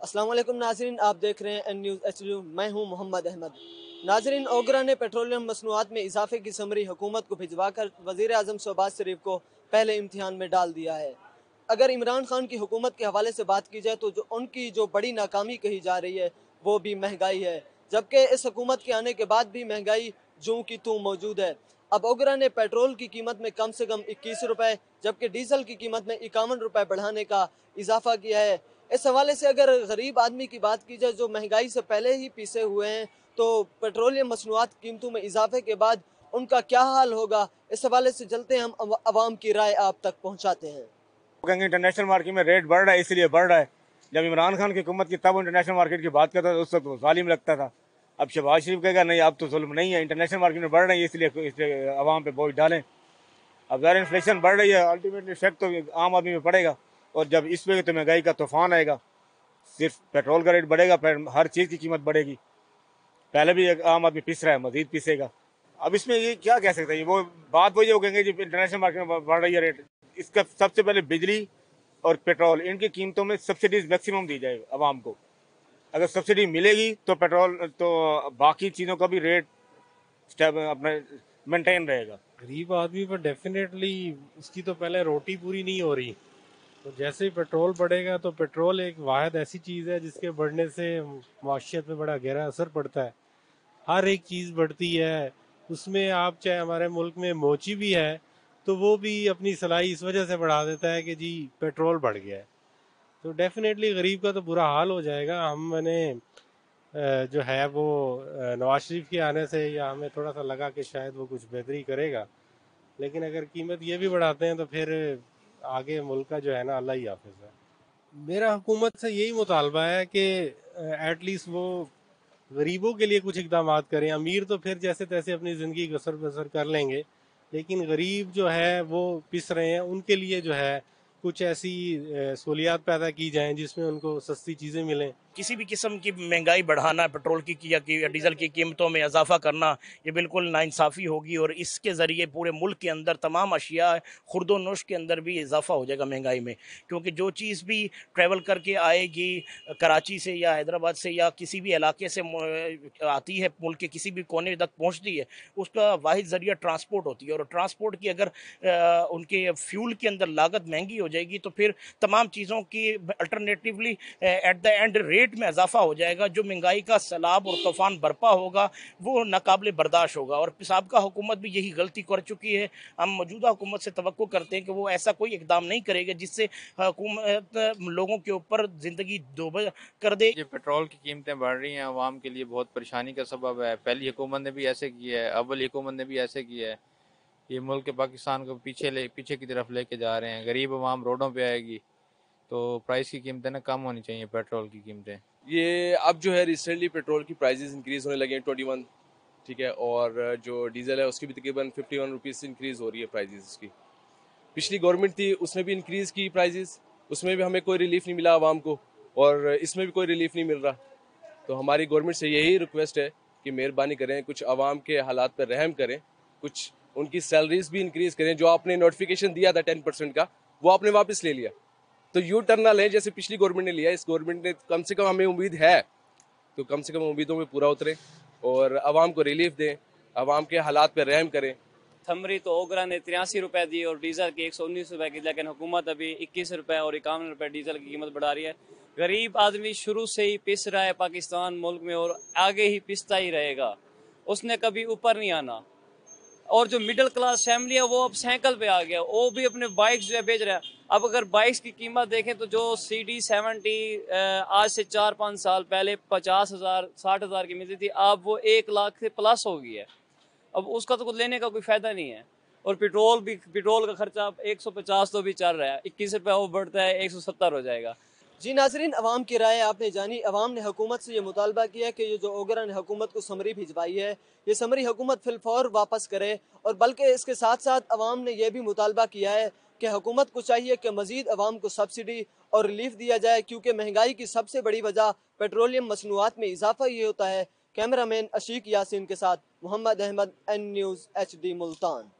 अस्सलाम वालेकुम नाज़रीन, आप देख रहे हैं एन न्यूज़ HD। मैं हूं मोहम्मद अहमद। नाज़रीन, ओगरा ने पेट्रोलियम मसनूआत में इजाफे की समरी हुकूमत को भिजवाकर वज़ीर आज़म शहबाज शरीफ को पहले इम्तिहान में डाल दिया है। अगर इमरान खान की हुकूमत के हवाले से बात की जाए तो उनकी जो बड़ी नाकामी कही जा रही है वो भी महंगाई है, जबकि इस हुकूमत के आने के बाद भी महंगाई जूं की तूं मौजूद है। अब ओगरा ने पेट्रोल की कीमत में कम से कम 21 रुपये जबकि डीजल की कीमत में 51 रुपये बढ़ाने का इजाफा किया है। इस हवाले से अगर गरीब आदमी की बात की जाए जो महंगाई से पहले ही पिसे हुए हैं, तो पेट्रोलियम मसनूआत कीमतों में इजाफे के बाद उनका क्या हाल होगा, इस हवाले से चलते हम अवाम की राय आप तक पहुँचाते हैं। कहेंगे इंटरनेशनल मार्केट में रेट बढ़ रहा है, इसलिए बढ़ रहा है। जब इमरान खान की हुकूमत की तब इंटरनेशनल मार्केट की बात करता था, उस वक्त जालिम लगता था। अब शहबाज शरीफ कहेगा नहीं, अब तो जुल्म नहीं है, इंटरनेशनल मार्केट में बढ़ रही है, इसलिए आवाम पे बोझ डालें। अब ज़रा इन्फ्लेशन बढ़ रही है, अल्टीमेटली इफेक्ट तो आम आदमी में पड़ेगा। और जब इस पे तो महंगाई का तूफान आएगा, सिर्फ पेट्रोल का रेट बढ़ेगा, फिर हर चीज़ की कीमत बढ़ेगी। पहले भी एक आम आदमी पिस रहा है, मजीद पिसेगा। अब इसमें ये क्या कह सकते हैं, वो बात वही हो कहेंगे जी इंटरनेशनल मार्केट में बढ़ रही है रेट। इसका सबसे पहले बिजली और पेट्रोल, इनकी कीमतों में सब्सिडीज मैक्सिमम दी जाए आवाम को। अगर सब्सिडी मिलेगी तो पेट्रोल तो बाकी चीज़ों का भी रेट अपना मेंटेन रहेगा। गरीब आदमी पर डेफिनेटली उसकी तो पहले रोटी पूरी नहीं हो रही। तो जैसे ही पेट्रोल बढ़ेगा तो पेट्रोल एक वाहिद ऐसी चीज़ है जिसके बढ़ने से माशियत में बड़ा गहरा असर पड़ता है। हर एक चीज़ बढ़ती है उसमें। आप चाहे हमारे मुल्क में मोची भी है तो वो भी अपनी सलाई इस वजह से बढ़ा देता है कि जी पेट्रोल बढ़ गया है। तो डेफिनेटली गरीब का तो बुरा हाल हो जाएगा। मैंने जो है वो नवाज शरीफ के आने से या हमें थोड़ा सा लगा कि शायद वो कुछ बेहतरी करेगा, लेकिन अगर कीमत ये भी बढ़ाते हैं तो फिर आगे मुल्क का जो है ना, अल्लाह ही हाफिज है। मेरा हुकूमत से यही मुतालबा है कि एटलीस्ट वो गरीबों के लिए कुछ इकदाम करें। अमीर तो फिर जैसे तैसे अपनी ज़िंदगी गसर बसर कर लेंगे, लेकिन गरीब जो है वो पिस रहे हैं, उनके लिए जो है कुछ ऐसी सहूलियात पैदा की जाएं जिसमें उनको सस्ती चीज़ें मिलें। किसी भी किस्म की महंगाई बढ़ाना, पेट्रोल की या डीजल की कीमतों में इजाफा करना, ये बिल्कुल नाइंसाफ़ी होगी और इसके ज़रिए पूरे मुल्क के अंदर तमाम अशिया खुर्दो नोश के अंदर भी इजाफा हो जाएगा महंगाई में। क्योंकि जो चीज़ भी ट्रैवल करके आएगी कराची से या हैदराबाद से या किसी भी इलाके से आती है, मुल्क के किसी भी कोने तक पहुँचती है, उसका वाहिद ज़रिया ट्रांसपोर्ट होती है। और ट्रांसपोर्ट की अगर उनके फ्यूल के अंदर लागत महंगी हो जाएगी तो फिर तमाम चीज़ों की alternatively at the end rate में इजाफा हो जाएगा। जो महंगाई का सैलाब और तूफान बरपा होगा वो नाकाबिले बर्दाश्त होगा। और साबिक़ा हुकूमत भी यही गलती कर चुकी है। हम मौजूदा हुकूमत से तवक्को करते हैं कि वो ऐसा कोई इकदाम नहीं करेगा जिससे हुकूमत लोगों के ऊपर ज़िंदगी दोबारा कर दे। ये पेट्रोल की कीमतें बढ़ रही हैं, आवाम के लिए बहुत परेशानी का सबब है। पहली हुकूमत ने भी ऐसे किया है, अव्वल हुकूमत ने भी ऐसे किया है। ये मुल्क पाकिस्तान को पीछे की तरफ लेके जा रहे हैं। गरीब आवाम रोडों पे आएगी तो प्राइस की कीमतें ना कम होनी चाहिए, पेट्रोल की कीमतें। ये अब जो है रिसेंटली पेट्रोल की प्राइसेस इंक्रीज़ होने लगे हैं 21, ठीक है, और जो डीजल है उसकी भी तकरीबन 51 रुपीज़ से इंक्रीज़ हो रही है प्राइसेस उसकी। पिछली गवर्नमेंट थी उसने भी इंक्रीज़ की प्राइसेस, उसमें भी हमें कोई रिलीफ नहीं मिला आवाम को, और इसमें भी कोई रिलीफ नहीं मिल रहा। तो हमारी गवर्नमेंट से यही रिक्वेस्ट है कि मेहरबानी करें, कुछ आवाम के हालात पर रहम करें, कुछ उनकी सैलरीज भी इंक्रीज़ करें। जो आपने नोटिफिकेशन दिया था 10% का, वो आपने वापस ले लिया, तो यू टर्न ना लें जैसे पिछली गवर्नमेंट ने लिया। इस गवर्नमेंट ने कम से कम, हमें उम्मीद है तो कम से कम उम्मीदों में पूरा उतरे और आवाम को रिलीफ दें, आवाम के हालात पर रहम करें। थमरी तो ओगरा ने 83 रुपये दी और डीजल की 119 रुपये की, लेकिन हुकूमत अभी 21 रुपये और 51 रुपये डीजल की कीमत बढ़ा रही है। गरीब आदमी शुरू से ही पिस रहा है पाकिस्तान मुल्क में और आगे ही पिसता ही रहेगा, उसने कभी ऊपर नहीं आना। और जो मिडिल क्लास फैमिली है वो अब साइकिल पे आ गया, वो भी अपने बाइक्स जो है बेच रहा है। अब अगर बाइक्स की कीमत देखें तो जो CD70 आज से 4-5 साल पहले 50,000 60,000 की मिलती थी, अब वो 1 लाख से प्लस हो गई है। अब उसका तो कुछ लेने का कोई फायदा नहीं है। और पेट्रोल का खर्चा 150 तो भी चल रहा है, 21 रुपये वो बढ़ता है 170 हो जाएगा। जी नाजरीन, अवाम की राय आपने जानी। अवाम ने हुकूमत से ये मुतालबा किया कि ये जो ओगरा ने हुकूमत को समरी भिजवाई है, ये समरी हुकूमत फिलफौर वापस करे। और बल्कि इसके साथ साथ अवाम ने यह भी मुतालबा किया है कि हुकूमत को चाहिए कि मज़ीद अवाम को सब्सिडी और रिलीफ दिया जाए, क्योंकि महंगाई की सबसे बड़ी वजह पेट्रोलियम मसनूआत में इजाफा ये होता है। कैमरामैन अशीक यासीन के साथ Mohammad Ahmad, N News HD Multan.